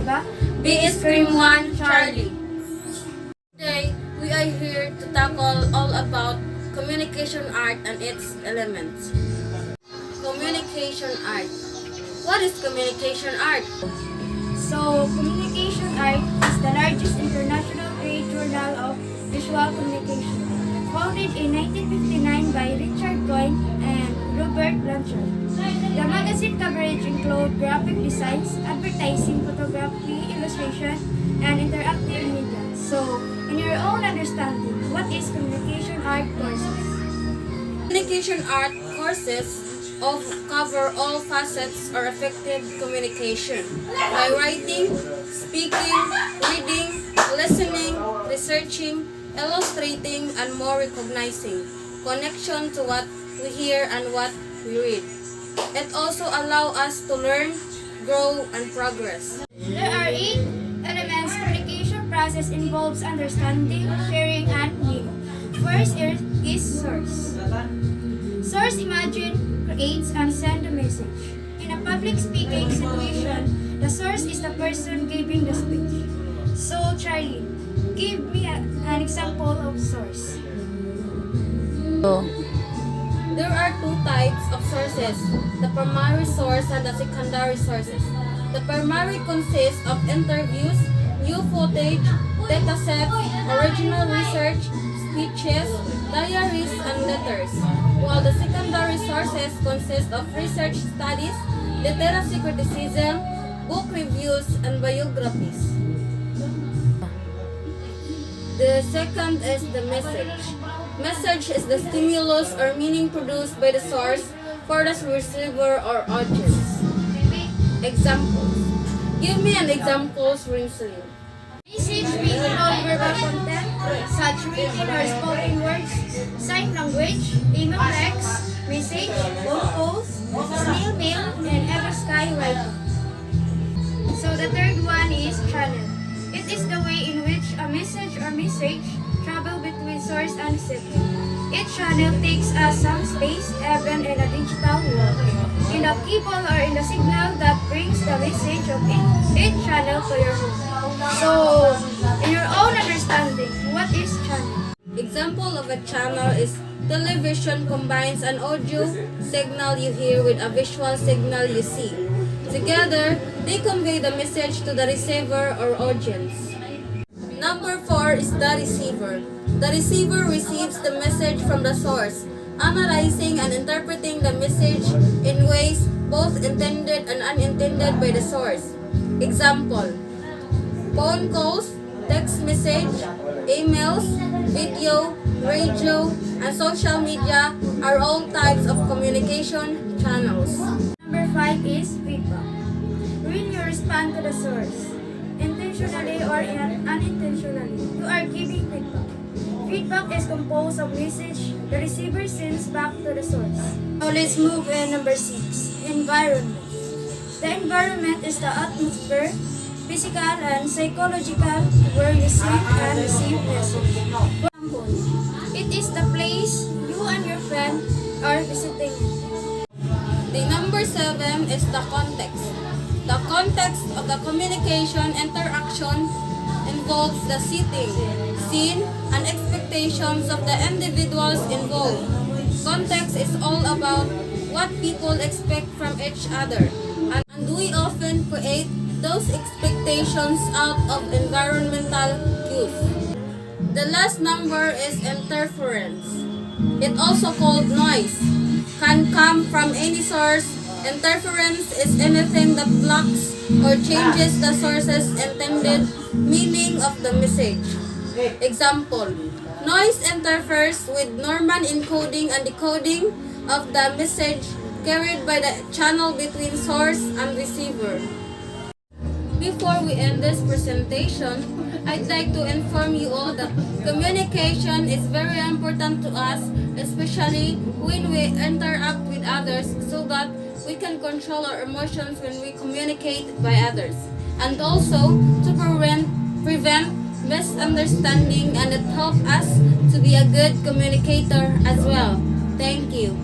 ba? B Stream 1, Charlie. Today, we are here to tackle all about communication art and its elements. Communication art. What is communication art? So, communication art is the largest international trade journal of visual communication, founded in 1959 by Richard Coyne and Robert Blanchard. The magazine coverage include graphic designs, advertising, photography, illustration, and interactive media. So, in your own understanding, what is communication art courses? Communication art courses cover all facets of effective communication by writing, speaking, reading, listening, researching, illustrating, and more recognizing connection to what we hear and what we read. It also allows us to learn, grow, and progress. There are 8 elements. Communication process involves understanding, sharing, and meaning. First is source. Source imagine, creates, and send the message. In a public speaking situation, the source is the person giving the speech. So, Charlie, give me an example of source. There are 2 types of sources, the primary source and the secondary sources. The primary consists of interviews, new footage, datasets, original research, speeches, diaries, and letters, while the secondary sources consist of research studies, literacy criticism, book reviews, and biographies. The second is the message. Message is the stimulus or meaning produced by the source for the receiver or audience. Examples. Give me an example, Rinsley. Message being non-verbal content, such written or spoken words, sign language, email text, message, phone calls, snail mail, and ever sky writing. So the third one is channel. It is the way in which a message or message travel between source and receiver. Each channel takes us some space, even in a digital world. In the cable or in the signal that brings the message of each channel to your home. So, in your own understanding, what is channel? Example of a channel is television combines an audio signal you hear with a visual signal you see. Together, they convey the message to the receiver or audience. Number 4 is the receiver. The receiver receives the message from the source, analyzing and interpreting the message in ways both intended and unintended by the source. Example: phone calls, text message, emails, video, radio, and social media are all types of communication channels. Number 5 is feedback. When you respond to the source, intentionally or unintentionally, you are giving feedback. Feedback is composed of message the receiver sends back to the source. Now let's move in number 6, environment. The environment is the atmosphere, physical and psychological, where you send and receive message. For example, it is the place you and your friend are visiting. The number 7 is the context. The context of the communication interaction involves the setting, scene, and expectations of the individuals involved. Context is all about what people expect from each other, and we often create those expectations out of environmental cues. The last number is interference. It also called noise. Can come from any source. Interference is anything that blocks or changes the source's intended meaning of the message. Example: noise interferes with normal encoding and decoding of the message carried by the channel between source and receiver. Before we end this presentation, I'd like to inform you all that communication is very important to us, especially when we interact with others, so that we can control our emotions when we communicate by others, and also to prevent misunderstanding, and it helps us to be a good communicator as well. Thank you.